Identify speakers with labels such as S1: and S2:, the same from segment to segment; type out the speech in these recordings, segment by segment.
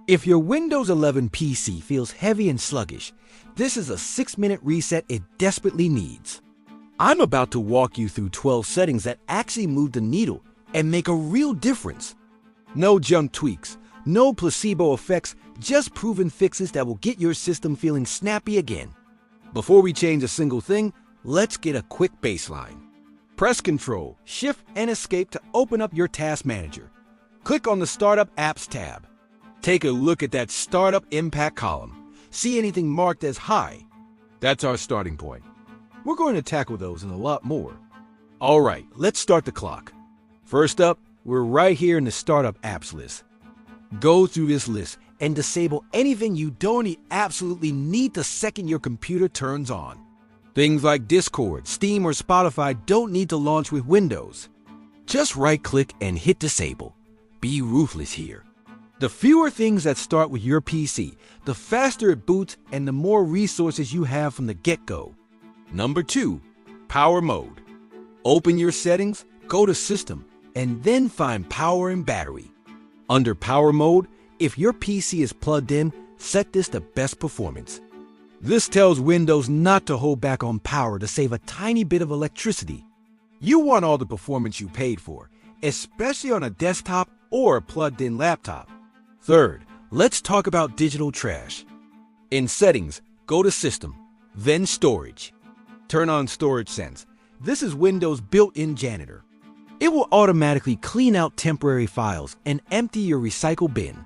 S1: If your Windows 11 PC feels heavy and sluggish, this is a 6-minute reset it desperately needs. I'm about to walk you through 12 settings that actually move the needle and make a real difference. No junk tweaks, no placebo effects, just proven fixes that will get your system feeling snappy again. Before we change a single thing, let's get a quick baseline. Press Ctrl, Shift, and Escape to open up your task manager. Click on the Startup Apps tab. Take a look at that Startup Impact column. See anything marked as high? That's our starting point. We're going to tackle those and a lot more. All right, let's start the clock. First up, we're right here in the Startup Apps list. Go through this list and disable anything you don't absolutely need the second your computer turns on. Things like Discord, Steam, or Spotify don't need to launch with Windows. Just right-click and hit Disable. Be ruthless here. The fewer things that start with your PC, the faster it boots and the more resources you have from the get-go. Number 2, Power Mode. Open your settings, go to System, and then find Power and Battery. Under Power Mode, if your PC is plugged in, set this to best performance. This tells Windows not to hold back on power to save a tiny bit of electricity. You want all the performance you paid for, especially on a desktop or a plugged-in laptop. Third, let's talk about digital trash. In Settings, go to System, then Storage. Turn on Storage Sense. This is Windows' built-in janitor. It will automatically clean out temporary files and empty your recycle bin.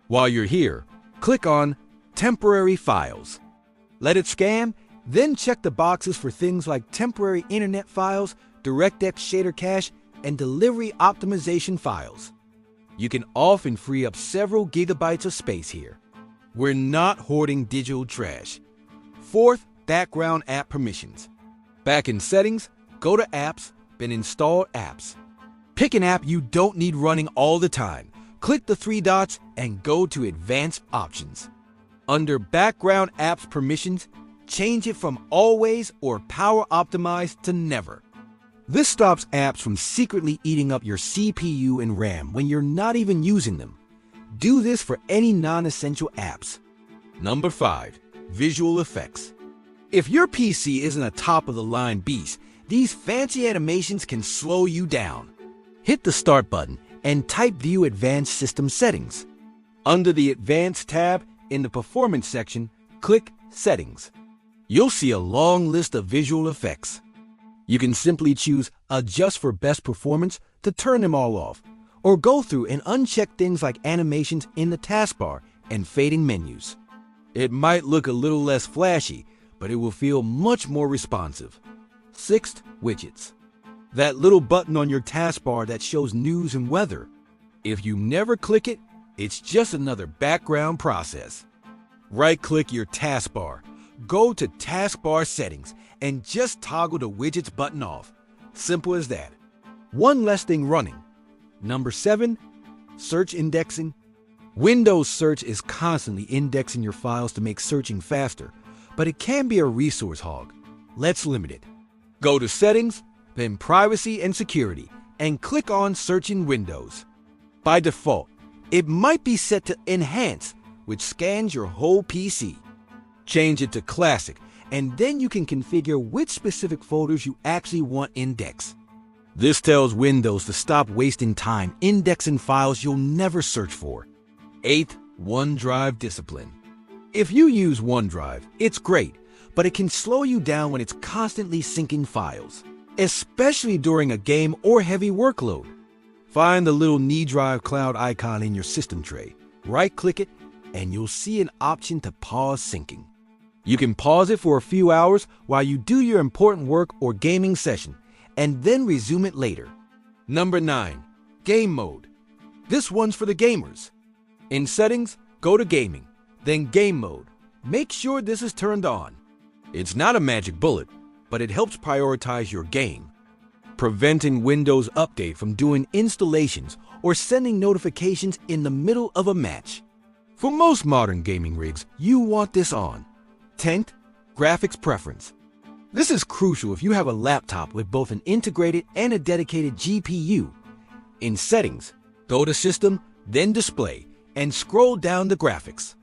S1: While you're here, click on Temporary Files. Let it scan, then check the boxes for things like temporary internet files, DirectX shader cache, and delivery optimization files. You can often free up several gigabytes of space here. We're not hoarding digital trash. Fourth, background app permissions. Back in Settings, go to Apps, then Install Apps. Pick an app you don't need running all the time. Click the 3 dots and go to Advanced Options. Under Background Apps Permissions, change it from Always or Power Optimized to Never. This stops apps from secretly eating up your CPU and RAM when you're not even using them. Do this for any non-essential apps. Number 5, Visual Effects. If your PC isn't a top-of-the-line beast, these fancy animations can slow you down. Hit the Start button and type View Advanced System Settings. Under the Advanced tab, in the Performance section, click Settings. You'll see a long list of visual effects. You can simply choose Adjust for Best Performance to turn them all off, or go through and uncheck things like animations in the taskbar and fading menus. It might look a little less flashy, but it will feel much more responsive. Sixth, Widgets. That little button on your taskbar that shows news and weather. If you never click it, it's just another background process. Right-click your taskbar, go to Taskbar Settings, and just toggle the Widgets button off. Simple as that. One less thing running. Number 7, Search Indexing. Windows Search is constantly indexing your files to make searching faster, but it can be a resource hog. Let's limit it. Go to Settings, then Privacy and Security, and click on Search in Windows. By default, it might be set to Enhance, which scans your whole PC. Change it to Classic, and then you can configure which specific folders you actually want indexed. This tells Windows to stop wasting time indexing files you'll never search for. 8th, OneDrive Discipline. If you use OneDrive, it's great, but it can slow you down when it's constantly syncing files, especially during a game or heavy workload. Find the little OneDrive cloud icon in your system tray, right-click it, and you'll see an option to pause syncing. You can pause it for a few hours while you do your important work or gaming session, and then resume it later. Number 9, Game Mode. This one's for the gamers. In Settings, go to Gaming, then Game Mode. Make sure this is turned on. It's not a magic bullet, but it helps prioritize your game, preventing Windows Update from doing installations or sending notifications in the middle of a match. For most modern gaming rigs, you want this on. 10th, Graphics Preference. This is crucial if you have a laptop with both an integrated and a dedicated GPU. In Settings, go to System, then Display, and scroll down to graphics.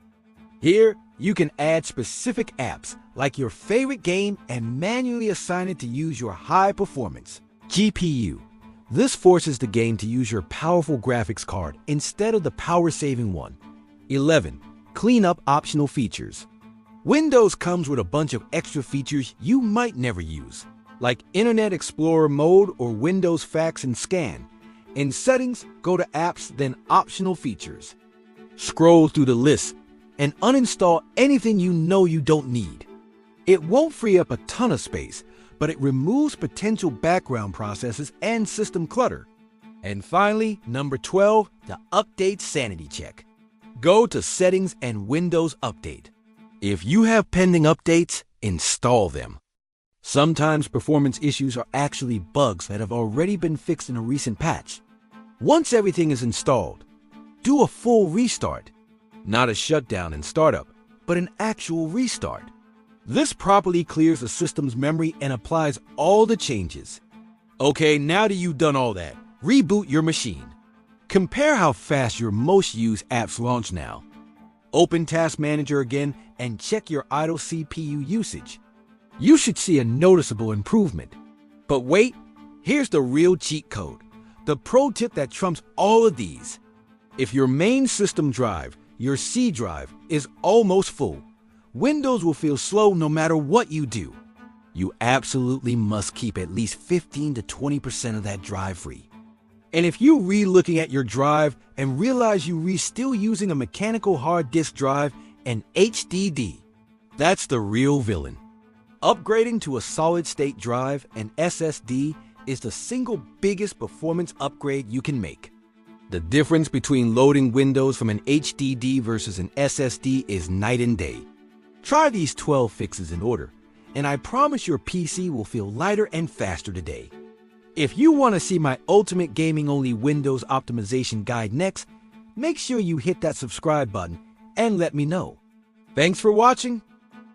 S1: Here, you can add specific apps like your favorite game and manually assign it to use your high-performance GPU. This forces the game to use your powerful graphics card instead of the power-saving one. 11. Clean up optional features. Windows comes with a bunch of extra features you might never use, like Internet Explorer mode or Windows Fax and Scan. In Settings, go to Apps, then Optional Features. Scroll through the list and uninstall anything you know you don't need. It won't free up a ton of space, but it removes potential background processes and system clutter. And finally, number 12, the Update Sanity Check. Go to Settings and Windows Update. If you have pending updates, install them. Sometimes performance issues are actually bugs that have already been fixed in a recent patch. Once everything is installed, do a full restart. Not a shutdown and startup, but an actual restart. This properly clears the system's memory and applies all the changes. Okay, now that you've done all that, reboot your machine. Compare how fast your most used apps launch now. Open Task Manager again and check your idle CPU usage. You should see a noticeable improvement. But wait, here's the real cheat code, the pro tip that trumps all of these. If your main system drive, your C drive, is almost full, Windows will feel slow no matter what you do. You absolutely must keep at least 15 to 20% of that drive free. And if you're re-looking at your drive and realize you're still using a mechanical hard disk drive and HDD, that's the real villain. Upgrading to a solid-state drive and SSD is the single biggest performance upgrade you can make. The difference between loading Windows from an HDD versus an SSD is night and day. Try these 12 fixes in order, and I promise your PC will feel lighter and faster today. If you want to see my ultimate gaming-only Windows optimization guide next, make sure you hit that subscribe button and let me know. Thanks for watching.